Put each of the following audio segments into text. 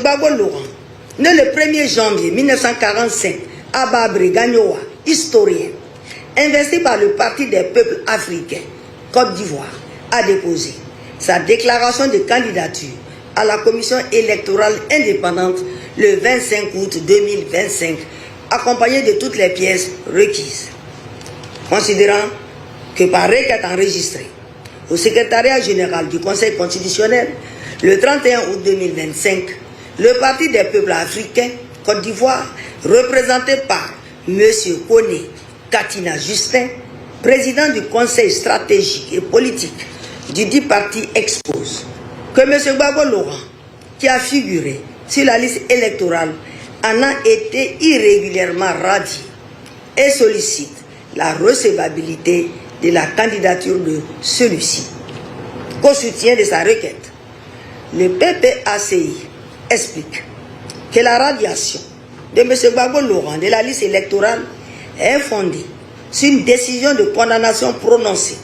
Gbagbo Laurent, né le 1er janvier 1945 à Babri Gagnoa, historien, investi par le Parti des peuples africains, Côte d'Ivoire, a déposé sa déclaration de candidature à la commission électorale indépendante le 25 août 2025, accompagné de toutes les pièces requises. Considérant que par requête enregistrée au secrétariat général du Conseil constitutionnel le 31 août 2025, le Parti des peuples africains, Côte d'Ivoire, représenté par M. Koné Katina Justin, président du Conseil stratégique et politique du dit parti, expose que M. Gbagbo Laurent, qui a figuré sur la liste électorale, en a été irrégulièrement radié et sollicite la recevabilité de la candidature de celui-ci. Qu'au soutien de sa requête, le PPACI explique que la radiation de M. Gbagbo Laurent de la liste électorale est fondée sur une décision de condamnation prononcée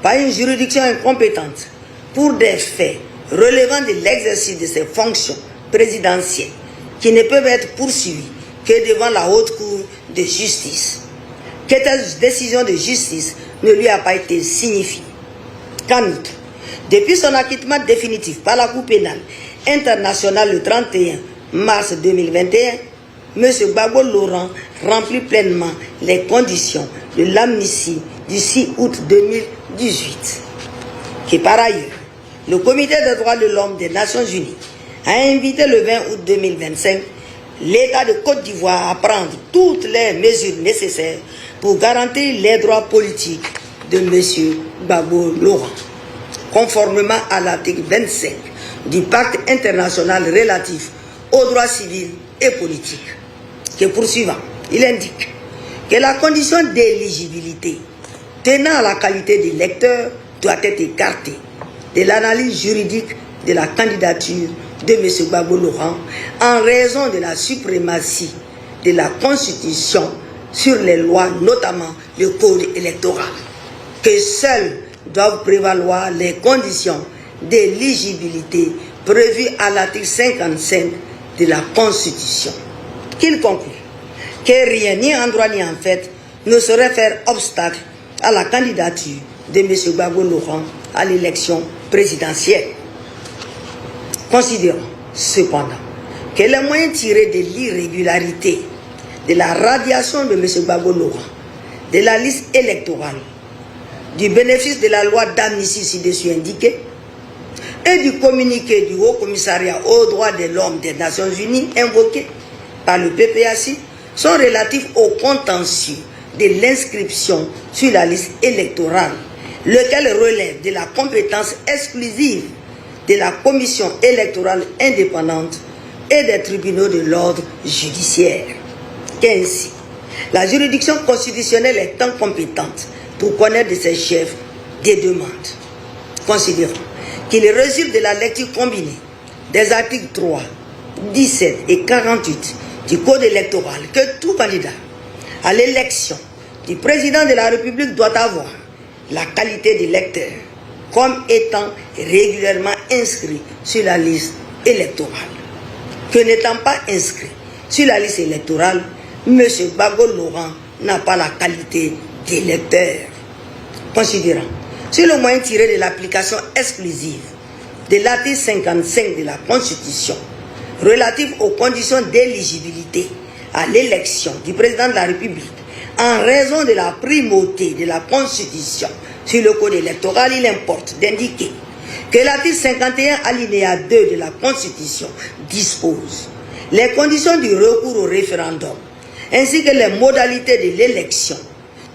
par une juridiction incompétente pour des faits relevant de l'exercice de ses fonctions présidentielles qui ne peuvent être poursuivies que devant la haute cour de justice. Que telle décision de justice ne lui a pas été signifiée. Qu'en outre, depuis son acquittement définitif par la Cour pénale internationale le 31 mars 2021, M. Gbagbo Laurent remplit pleinement les conditions de l'amnistie du 6 août 2018. Que par ailleurs, le Comité des droits de l'homme des Nations Unies a invité le 20 août 2025 l'État de Côte d'Ivoire à prendre toutes les mesures nécessaires pour garantir les droits politiques de M. Gbagbo Laurent, conformément à l'article 25 du Pacte international relatif aux droits civils et politiques. Que poursuivant, il indique que la condition d'éligibilité tenant à la qualité d'électeur doit être écartée de l'analyse juridique de la candidature de M. Gbagbo Laurent en raison de la suprématie de la Constitution sur les lois, notamment le code électoral, que seules doivent prévaloir les conditions d'éligibilité prévues à l'article 55 de la Constitution. Qu'il conclut que rien, ni en droit ni en fait, ne saurait faire obstacle à la candidature de M. Gbagbo Laurent à l'élection présidentielle. Considérons cependant que les moyens tirés de l'irrégularité de la radiation de M. Gbagbo Laurent de la liste électorale, du bénéfice de la loi d'amnistie ci-dessus indiquée et du communiqué du Haut Commissariat aux droits de l'homme des Nations Unies invoqué par le PPACI sont relatifs au contentieux de l'inscription sur la liste électorale, lequel relève de la compétence exclusive de la Commission électorale indépendante et des tribunaux de l'ordre judiciaire. Qu'ainsi, la juridiction constitutionnelle est incompétente pour connaître de ses chefs des demandes. Considérons qu'il résulte de la lecture combinée des articles 3, 17 et 48 du Code électoral que tout candidat à l'élection du président de la République doit avoir la qualité d'électeur comme étant régulièrement inscrit sur la liste électorale. Que n'étant pas inscrit sur la liste électorale, M. Gbagbo Laurent n'a pas la qualité d'électeur. Considérant sur le moyen tiré de l'application exclusive de l'article 55 de la Constitution relatif aux conditions d'éligibilité à l'élection du président de la République en raison de la primauté de la Constitution sur le code électoral, il importe d'indiquer que l'article 51 alinéa 2 de la Constitution dispose les conditions du recours au référendum ainsi que les modalités de l'élection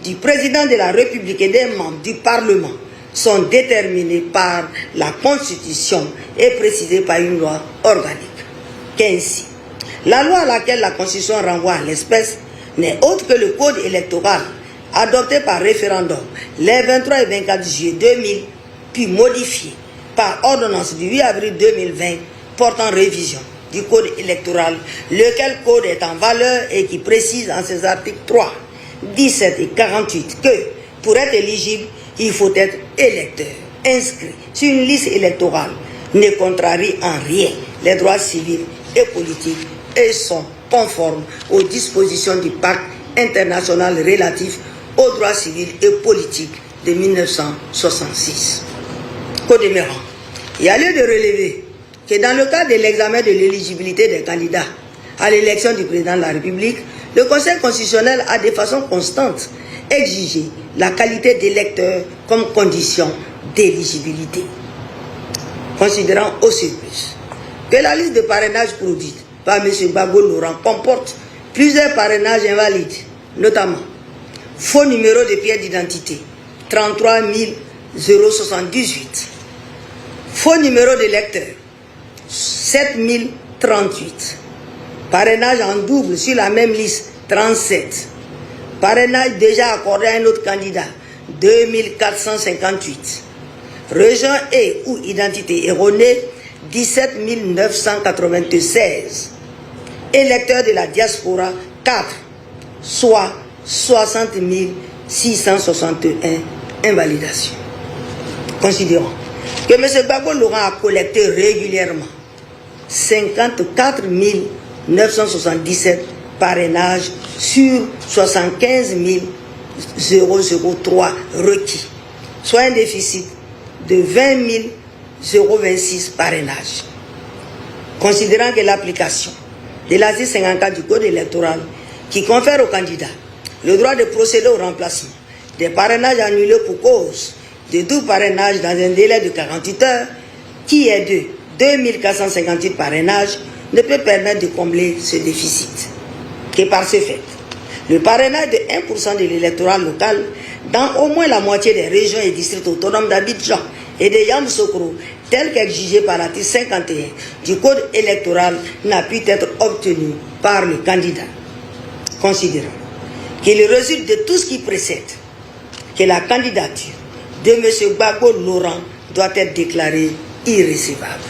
du président de la République et des membres du Parlement sont déterminées par la Constitution et précisées par une loi organique. Qu'ainsi, la loi à laquelle la Constitution renvoie à l'espèce n'est autre que le Code électoral adopté par référendum les 23 et 24 juillet 2000, puis modifié par ordonnance du 8 avril 2020 portant révision du Code électoral, lequel code est en valeur et qui précise en ses articles 3, 17 et 48 que pour être éligible, il faut être électeur, inscrit sur une liste électorale, ne contrarie en rien les droits civils et politiques et sont conformes aux dispositions du pacte international relatif aux droits civils et politiques de 1966. Qu'au demeurant, il y a lieu de relever que dans le cadre de l'examen de l'éligibilité des candidats à l'élection du président de la République, le Conseil constitutionnel a de façon constante exigé la qualité d'électeur comme condition d'éligibilité. Considérant au surplus que la liste de parrainage produite par M. Gbagbo Laurent comporte plusieurs parrainages invalides, notamment faux numéro de pièce d'identité 33 078, faux numéro d'électeur 7038, parrainage en double sur la même liste 37, parrainage déjà accordé à un autre candidat 2458, région et ou identité erronée 17 996, électeurs de la diaspora 4, soit 60 661 invalidations. Considérons que M. Gbagbo Laurent a collecté régulièrement 54 977 parrainages sur 75 003 requis, soit un déficit de 20 026 parrainages. Considérant que l'application de l'article 54 du Code électoral qui confère aux candidats le droit de procéder au remplacement des parrainages annulés pour cause de double parrainage dans un délai de 48 heures, qui est de 2458 parrainages, ne peut permettre de combler ce déficit. Que par ce fait, le parrainage de 1% de l'électorat local dans au moins la moitié des régions et districts autonomes d'Abidjan et de Yamoussoukro, tel qu'exigé par l'article 51 du Code électoral, n'a pu être obtenu par le candidat. Considérant qu'il résulte de tout ce qui précède que la candidature de M. Gbagbo Laurent doit être déclarée irrécevable.